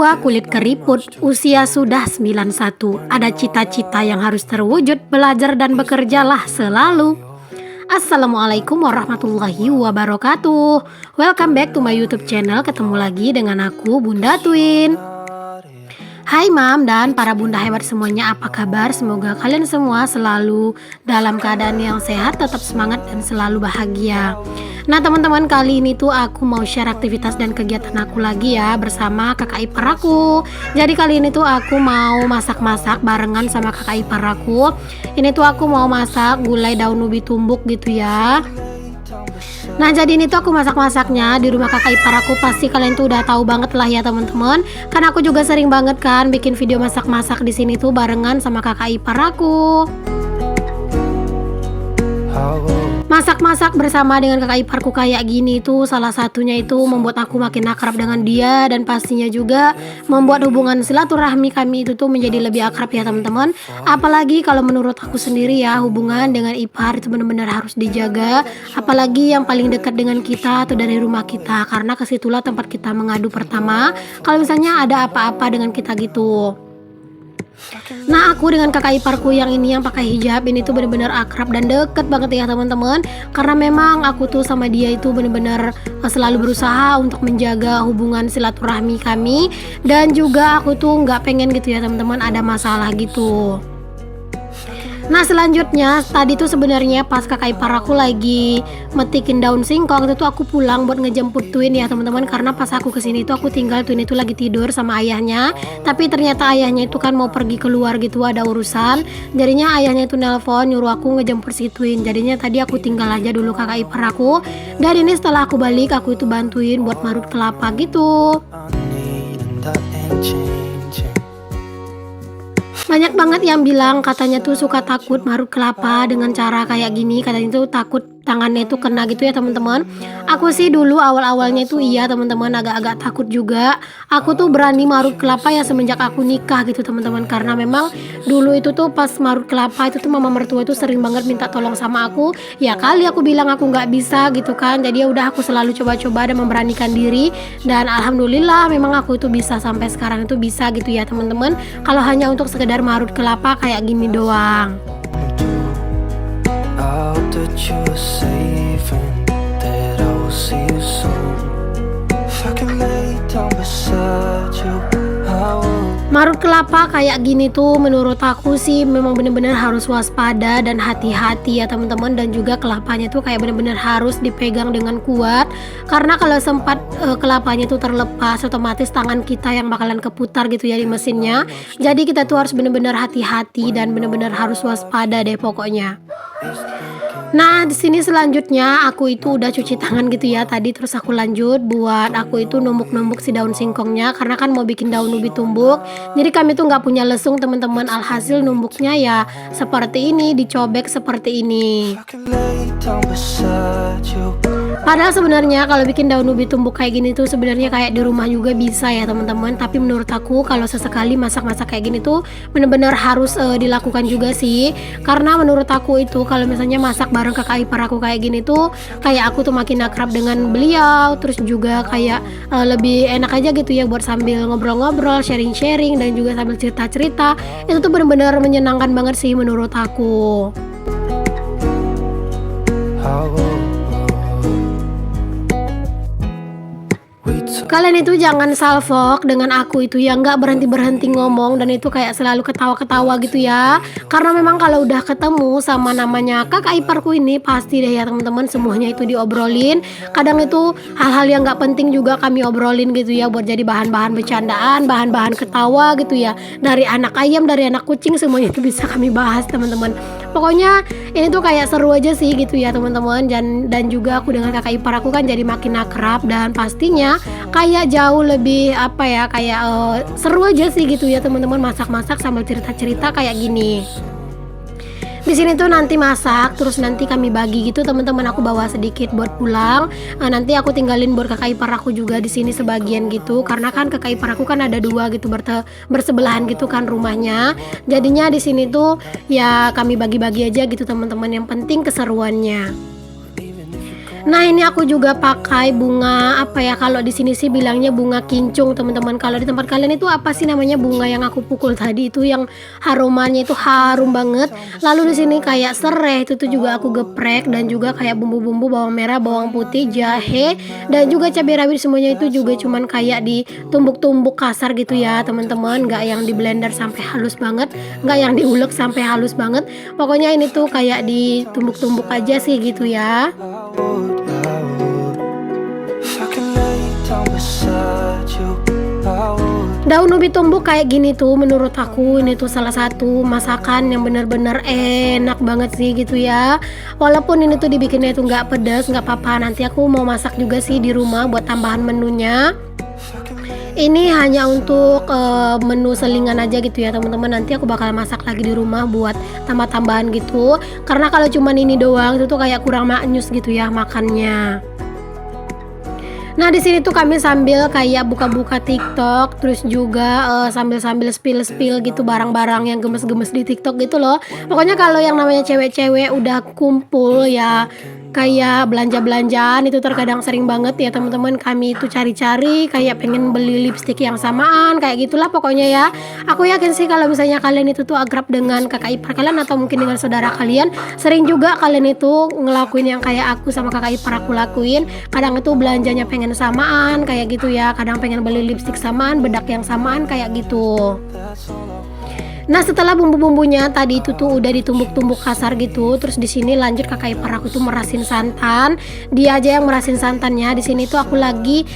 tua kulit keriput, usia sudah 91. Ada cita-cita yang harus terwujud, belajar dan bekerjalah selalu. Assalamualaikum warahmatullahi wabarakatuh. Welcome back to my YouTube channel. Ketemu lagi dengan aku, Bunda Twin. Hai Mam dan para bunda hebat semuanya, apa kabar? Semoga kalian semua selalu dalam keadaan yang sehat, tetap semangat dan selalu bahagia. Nah teman-teman, kali ini tuh aku mau share aktivitas dan kegiatan aku lagi ya bersama kakak ipar aku. Jadi kali ini tuh aku mau masak-masak barengan sama kakak ipar aku. Ini tuh aku mau masak gulai daun ubi tumbuk gitu ya. Nah jadi ini tuh aku masak-masaknya di rumah kakak ipar aku. Pasti kalian tuh udah tahu banget lah ya teman-teman, karena aku juga sering banget kan bikin video masak-masak di sini tuh barengan sama kakak ipar aku. Masak-masak bersama dengan kakak iparku kayak gini tuh salah satunya itu membuat aku makin akrab dengan dia, dan pastinya juga membuat hubungan silaturahmi kami itu tuh menjadi lebih akrab ya teman-teman. Apalagi kalau menurut aku sendiri ya, hubungan dengan ipar itu benar-benar harus dijaga, apalagi yang paling dekat dengan kita atau dari rumah kita, karena kesitulah tempat kita mengadu pertama kalau misalnya ada apa-apa dengan kita gitu. Nah aku dengan kakak iparku yang ini yang pakai hijab ini tuh bener-bener akrab dan deket banget ya teman-teman, karena memang aku tuh sama dia itu bener-bener selalu berusaha untuk menjaga hubungan silaturahmi kami, dan juga aku tuh nggak pengen gitu ya teman-teman ada masalah gitu. Nah selanjutnya tadi tuh sebenarnya pas kakak ipar aku lagi metikin daun singkong itu tuh aku pulang buat ngejemput Twin ya teman-teman, karena pas aku kesini tuh aku tinggal Twin itu lagi tidur sama ayahnya, tapi ternyata ayahnya itu kan mau pergi keluar gitu, ada urusan. Jadinya ayahnya itu nelpon nyuruh aku ngejemput si Twin. Jadinya tadi aku tinggal aja dulu kakak ipar aku, dan ini setelah aku balik aku itu bantuin buat marut kelapa gitu. Banyak banget yang bilang katanya tuh suka takut marut kelapa dengan cara kayak gini, katanya tuh takut tangannya itu kena gitu ya teman-teman. Aku sih dulu awal-awalnya itu iya teman-teman, agak-agak takut juga. Aku tuh berani marut kelapa ya semenjak aku nikah gitu teman-teman, karena memang dulu itu tuh pas marut kelapa itu tuh mama mertua itu sering banget minta tolong sama aku. Ya kali aku bilang aku nggak bisa gitu kan, jadi ya udah aku selalu coba-coba dan memberanikan diri, dan alhamdulillah memang aku itu bisa sampai sekarang itu bisa gitu ya teman-teman. Kalau hanya untuk sekedar marut kelapa kayak gini doang. Marut kelapa kayak gini tuh menurut aku sih memang bener-bener harus waspada dan hati-hati ya teman-teman, dan juga kelapanya tuh kayak bener-bener harus dipegang dengan kuat, karena kalau sempat kelapanya tuh terlepas otomatis tangan kita yang bakalan keputar gitu ya di mesinnya. Jadi kita tuh harus bener-bener hati-hati dan bener-bener harus waspada deh pokoknya. Nah di sini selanjutnya aku itu udah cuci tangan gitu ya tadi, terus aku lanjut buat aku itu numbuk-numbuk si daun singkongnya, karena kan mau bikin daun ubi tumbuk. Jadi kami tuh nggak punya lesung teman-teman, alhasil numbuknya ya seperti ini, dicobek seperti ini. Padahal sebenarnya kalau bikin daun ubi tumbuk kayak gini tuh sebenarnya kayak di rumah juga bisa ya teman-teman, tapi menurut aku kalau sesekali masak-masak kayak gini tuh bener-bener harus dilakukan juga sih, karena menurut aku itu kalau misalnya masak bareng kakak ipar aku kayak gini tuh kayak aku tuh makin akrab dengan beliau, terus juga kayak lebih enak aja gitu ya buat sambil ngobrol-ngobrol, sharing-sharing, dan juga sambil cerita-cerita. Itu tuh bener-bener menyenangkan banget sih menurut aku. Kalian itu jangan salfok dengan aku itu ya, nggak berhenti-berhenti ngomong, dan itu kayak selalu ketawa-ketawa gitu ya, karena memang kalau udah ketemu sama namanya kakak iparku ini pasti deh ya teman-teman semuanya itu diobrolin. Kadang itu hal-hal yang nggak penting juga kami obrolin gitu ya, buat jadi bahan-bahan bercandaan, bahan-bahan ketawa gitu ya. Dari anak ayam, dari anak kucing, semuanya itu bisa kami bahas teman-teman. Pokoknya ini tuh kayak seru aja sih gitu ya teman-teman, dan juga aku dengan kakak ipar aku kan jadi makin akrab, dan pastinya kayak jauh lebih apa ya, kayak seru aja sih gitu ya teman-teman, masak-masak sambil cerita-cerita kayak gini. Di sini tuh nanti masak terus nanti kami bagi gitu teman-teman, aku bawa sedikit buat pulang. Nanti aku tinggalin buat kakak ipar aku juga di sini sebagian gitu, karena kan kakak ipar aku kan ada dua gitu bersebelahan gitu kan rumahnya. Jadinya di sini tuh ya kami bagi-bagi aja gitu teman-teman, yang penting keseruannya. Nah, ini aku juga pakai bunga apa ya, kalau di sini sih bilangnya bunga kincung, teman-teman. Kalau di tempat kalian itu apa sih namanya bunga yang aku pukul tadi itu yang aromanya itu harum banget. Lalu di sini kayak serai itu tuh juga aku geprek, dan juga kayak bumbu-bumbu bawang merah, bawang putih, jahe, dan juga cabai rawit, semuanya itu juga cuman kayak ditumbuk-tumbuk kasar gitu ya, teman-teman. Nggak yang di blender sampai halus banget, nggak yang diulek sampai halus banget. Pokoknya ini tuh kayak ditumbuk-tumbuk aja sih gitu ya. Daun ubi tumbuk kayak gini tuh menurut aku ini tuh salah satu masakan yang bener-bener enak banget sih gitu ya. Walaupun ini tuh dibikinnya tuh nggak pedas, nggak apa-apa, nanti aku mau masak juga sih di rumah buat tambahan menunya. Ini hanya untuk menu selingan aja gitu ya teman-teman. Nanti aku bakal masak lagi di rumah buat tambah-tambahan gitu. Karena kalau cuman ini doang itu tuh kayak kurang maknyus gitu ya makannya. Nah, di sini tuh kami sambil kayak buka-buka TikTok, terus juga sambil-sambil spill-spill gitu barang-barang yang gemes-gemes di TikTok gitu loh. Pokoknya kalau yang namanya cewek-cewek udah kumpul ya, kayak belanja-belanjaan itu terkadang sering banget ya teman-teman, kami itu cari-cari kayak pengen beli lipstik yang samaan kayak gitulah pokoknya ya. Aku yakin sih kalau misalnya kalian itu tuh akrab dengan kakak ipar kalian atau mungkin dengan saudara kalian, sering juga kalian itu ngelakuin yang kayak aku sama kakak ipar aku lakuin. Kadang itu belanjanya pengen samaan kayak gitu ya, kadang pengen beli lipstik samaan, bedak yang samaan kayak gitu. Nah, setelah bumbu-bumbunya tadi itu tuh udah ditumbuk-tumbuk kasar gitu, terus di sini lanjut kakak ipar aku tuh merasin santan. Dia aja yang merasin santannya. Di sini tuh aku lagi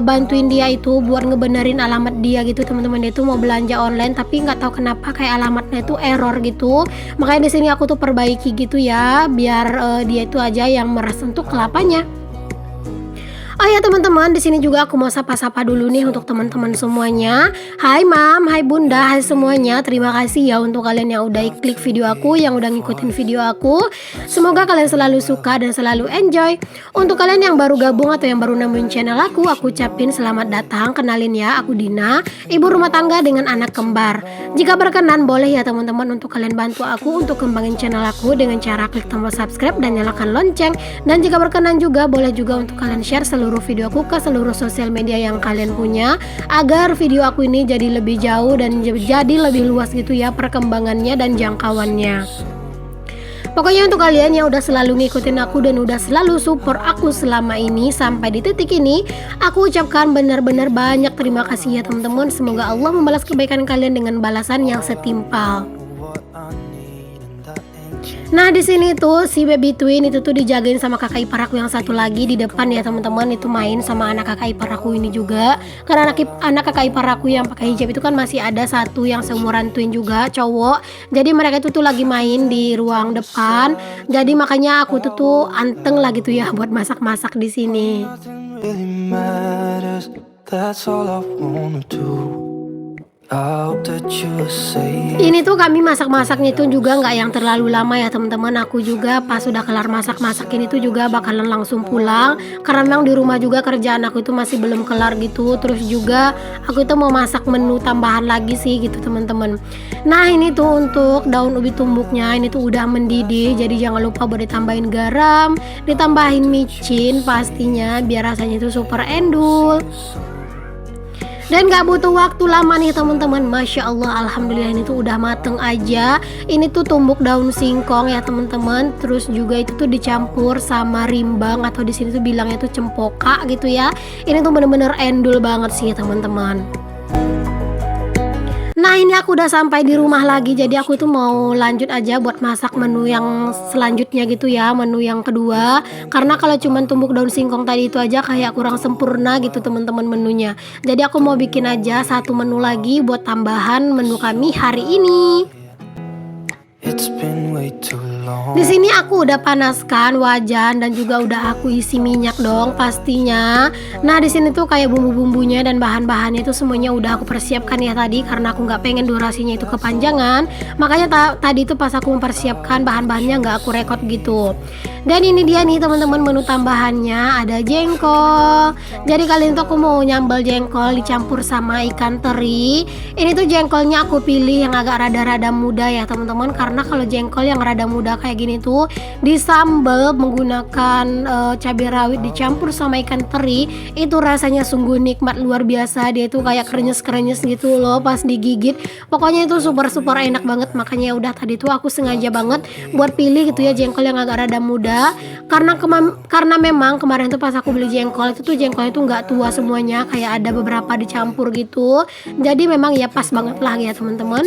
bantuin dia itu buat ngebenerin alamat dia gitu, teman-teman. Dia tuh mau belanja online tapi nggak tahu kenapa kayak alamatnya itu error gitu. Makanya di sini aku tuh perbaiki gitu ya, biar dia itu aja yang meras untuk kelapanya. Oh ya teman-teman, di sini juga aku mau sapa-sapa dulu nih untuk teman-teman semuanya. Hai Mam, hai Bunda, hai semuanya. Terima kasih ya untuk kalian yang udah klik video aku, yang udah ngikutin video aku. Semoga kalian selalu suka dan selalu enjoy. Untuk kalian yang baru gabung atau yang baru nemuin channel aku ucapin selamat datang. Kenalin ya, aku Dina, ibu rumah tangga dengan anak kembar. Jika berkenan boleh ya teman-teman untuk kalian bantu aku untuk kembangin channel aku dengan cara klik tombol subscribe dan nyalakan lonceng. Dan jika berkenan juga boleh juga untuk kalian share seluruh video aku ke seluruh sosial media yang kalian punya, agar video aku ini jadi lebih jauh dan jadi lebih luas gitu ya perkembangannya dan jangkauannya. Pokoknya untuk kalian yang udah selalu ngikutin aku dan udah selalu support aku selama ini sampai di titik ini, aku ucapkan benar-benar banyak terima kasih ya teman-teman. Semoga Allah membalas kebaikan kalian dengan balasan yang setimpal. Nah, di sini tuh si baby twin itu tuh dijagain sama kakak ipar aku yang satu lagi di depan ya teman-teman. Itu main sama anak kakak ipar aku ini juga. Karena anak kakak ipar aku yang pakai hijab itu kan masih ada satu yang seumuran twin juga, cowok. Jadi mereka itu tuh lagi main di ruang depan. Jadi makanya aku tuh anteng lah gitu ya buat masak-masak di sini. Ini tuh kami masak-masaknya itu juga nggak yang terlalu lama ya teman-teman. Aku juga pas sudah kelar masak-masak ini tuh juga bakalan langsung pulang, karena memang di rumah juga kerjaan aku itu masih belum kelar gitu. Terus juga aku itu mau masak menu tambahan lagi sih gitu teman-teman. Nah, ini tuh untuk daun ubi tumbuknya ini tuh udah mendidih, jadi jangan lupa buat ditambahin garam, ditambahin micin pastinya biar rasanya itu super endul. Dan gak butuh waktu lama nih teman-teman. Masya Allah, alhamdulillah ini tuh udah mateng aja. Ini tuh tumbuk daun singkong ya teman-teman. Terus juga itu tuh dicampur sama rimbang atau di sini tuh bilangnya tuh cempoka gitu ya. Ini tuh bener-bener endul banget sih teman-teman. Nah, ini aku udah sampai di rumah lagi, jadi aku tuh mau lanjut aja buat masak menu yang selanjutnya gitu ya, menu yang kedua. Karena kalau cuman tumbuk daun singkong tadi itu aja kayak kurang sempurna gitu teman-teman menunya. Jadi aku mau bikin aja satu menu lagi buat tambahan menu kami hari ini. Di sini aku udah panaskan wajan dan juga udah aku isi minyak dong pastinya. Nah, di sini tuh kayak bumbu-bumbunya dan bahan-bahannya itu semuanya udah aku persiapkan ya tadi, karena aku nggak pengen durasinya itu kepanjangan. Makanya tadi tuh pas aku mempersiapkan bahan-bahannya nggak aku rekod gitu. Dan ini dia nih teman-teman, menu tambahannya ada jengkol. Jadi kali ini tuh aku mau nyambal jengkol dicampur sama ikan teri. Ini tuh jengkolnya aku pilih yang agak rada-rada muda ya teman-teman, karena kalau jengkol yang rada muda kayak gini tuh disambal menggunakan cabai rawit dicampur sama ikan teri, itu rasanya sungguh nikmat luar biasa. Dia tuh kayak krenyes-krenyes gitu loh pas digigit. Pokoknya itu super enak banget. Makanya udah tadi tuh aku sengaja banget buat pilih gitu ya jengkol yang agak rada muda, karena memang kemarin tuh pas aku beli jengkol itu tuh jengkolnya tuh nggak tua semuanya, kayak ada beberapa dicampur gitu. Jadi memang ya pas banget lah ya teman-teman.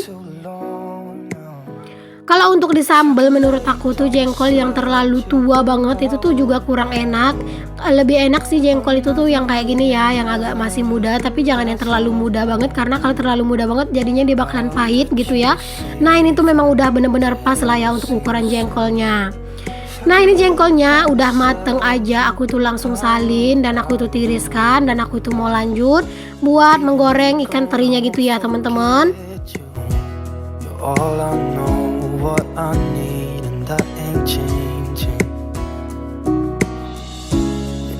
Kalau untuk disambel menurut aku tuh jengkol yang terlalu tua banget itu tuh juga kurang enak. Lebih enak sih jengkol itu tuh yang kayak gini ya, yang agak masih muda, tapi jangan yang terlalu muda banget, karena kalau terlalu muda banget jadinya dia bakalan pahit gitu ya. Nah ini tuh memang udah bener-bener pas lah ya untuk ukuran jengkolnya. Nah ini jengkolnya udah mateng aja, aku tuh langsung salin dan aku tuh tiriskan, dan aku tuh mau lanjut buat menggoreng ikan terinya gitu ya teman-teman. All I know, what I need, and that ain't changing.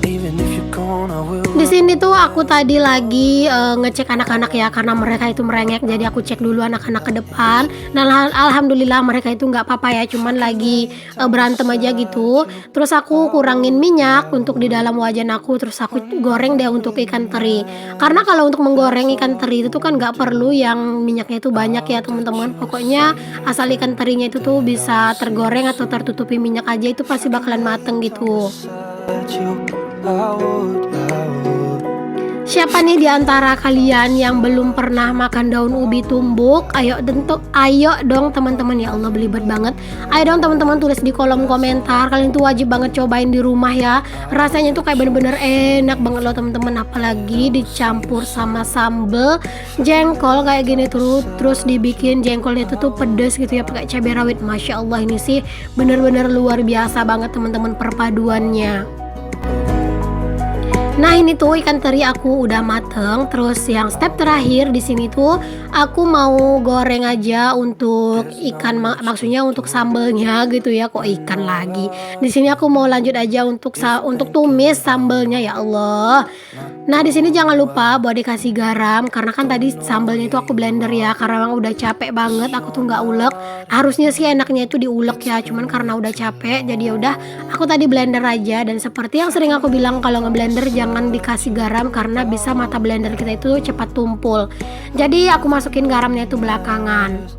And even if you're gone, I will. Di sini tuh aku tadi lagi ngecek anak-anak ya, karena mereka itu merengek, jadi aku cek dulu anak-anak ke depan. Nah alhamdulillah mereka itu nggak apa-apa ya, cuman lagi berantem aja gitu. Terus aku kurangin minyak untuk di dalam wajan aku, terus aku goreng deh untuk ikan teri. Karena kalau untuk menggoreng ikan teri itu tuh kan nggak perlu yang minyaknya itu banyak ya teman-teman. Pokoknya asal ikan terinya itu tuh bisa tergoreng atau tertutupi minyak aja, itu pasti bakalan mateng gitu. Siapa nih di antara kalian yang belum pernah makan daun ubi tumbuk? Ayo dong teman-teman, ya Allah belibet banget. Ayo dong teman-teman, tulis di kolom komentar. Kalian tuh wajib banget cobain di rumah ya. Rasanya tuh kayak bener-bener enak banget loh teman-teman, apalagi dicampur sama sambel jengkol kayak gini terus dibikin jengkolnya itu tuh pedes gitu ya pakai cabai rawit. Masya Allah, ini sih bener-bener luar biasa banget teman-teman perpaduannya. Nah ini tuh ikan teri aku udah mateng. Terus yang step terakhir di sini tuh aku mau goreng aja untuk ikan, maksudnya untuk sambelnya gitu ya. Kok ikan lagi? Di sini aku mau lanjut aja untuk tumis sambelnya ya Allah. Nah di sini jangan lupa buat dikasih garam, karena kan tadi sambelnya itu aku blender ya, karena memang udah capek banget aku tuh nggak ulek. Harusnya sih enaknya itu diulek ya, cuman karena udah capek jadi ya udah aku tadi blender aja. Dan seperti yang sering aku bilang, kalau ngeblender jangan dikasih garam karena bisa mata blender kita itu cepat tumpul. Jadi aku masukin garamnya itu belakangan.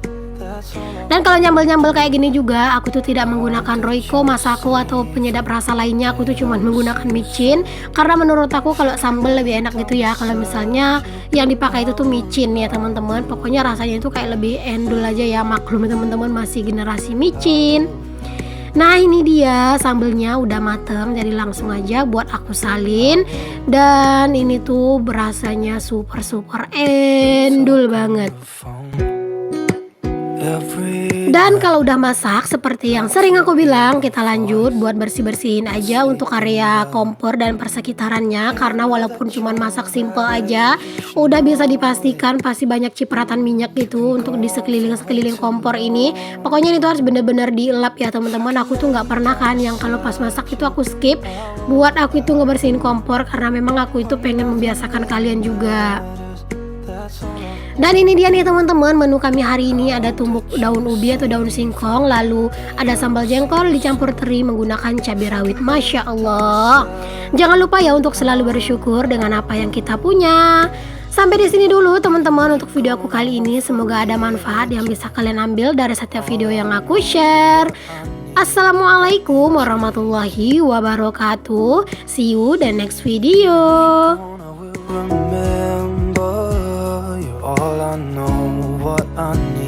Dan kalau nyambel-nyambel kayak gini juga aku tuh tidak menggunakan Royco, Masako atau penyedap rasa lainnya. Aku tuh cuma menggunakan micin, karena menurut aku kalau sambel lebih enak gitu ya kalau misalnya yang dipakai itu tuh micin ya teman-teman. Pokoknya rasanya itu kayak lebih endul aja ya, maklum teman-teman masih generasi micin. Nah ini dia sambelnya udah mateng, jadi langsung aja buat aku salin. Dan ini tuh berasanya super endul banget. Dan kalau udah masak seperti yang sering aku bilang, kita lanjut buat bersih-bersihin aja untuk area kompor dan persekitarannya. Karena walaupun cuman masak simple aja, udah bisa dipastikan pasti banyak cipratan minyak gitu untuk di sekeliling kompor ini. Pokoknya ini tuh harus bener-bener dielap ya teman-teman. Aku tuh nggak pernah kan yang kalau pas masak itu aku skip buat aku itu ngebersihin kompor, karena memang aku itu pengen membiasakan kalian juga. Dan ini dia nih teman-teman, menu kami hari ini ada tumbuk daun ubi atau daun singkong, lalu ada sambal jengkol dicampur teri menggunakan cabai rawit. Masya Allah. Jangan lupa ya untuk selalu bersyukur dengan apa yang kita punya. Sampai di sini dulu teman-teman untuk video aku kali ini. Semoga ada manfaat yang bisa kalian ambil dari setiap video yang aku share. Assalamualaikum warahmatullahi wabarakatuh. See you the next video. Remember, you're all I know, what I need.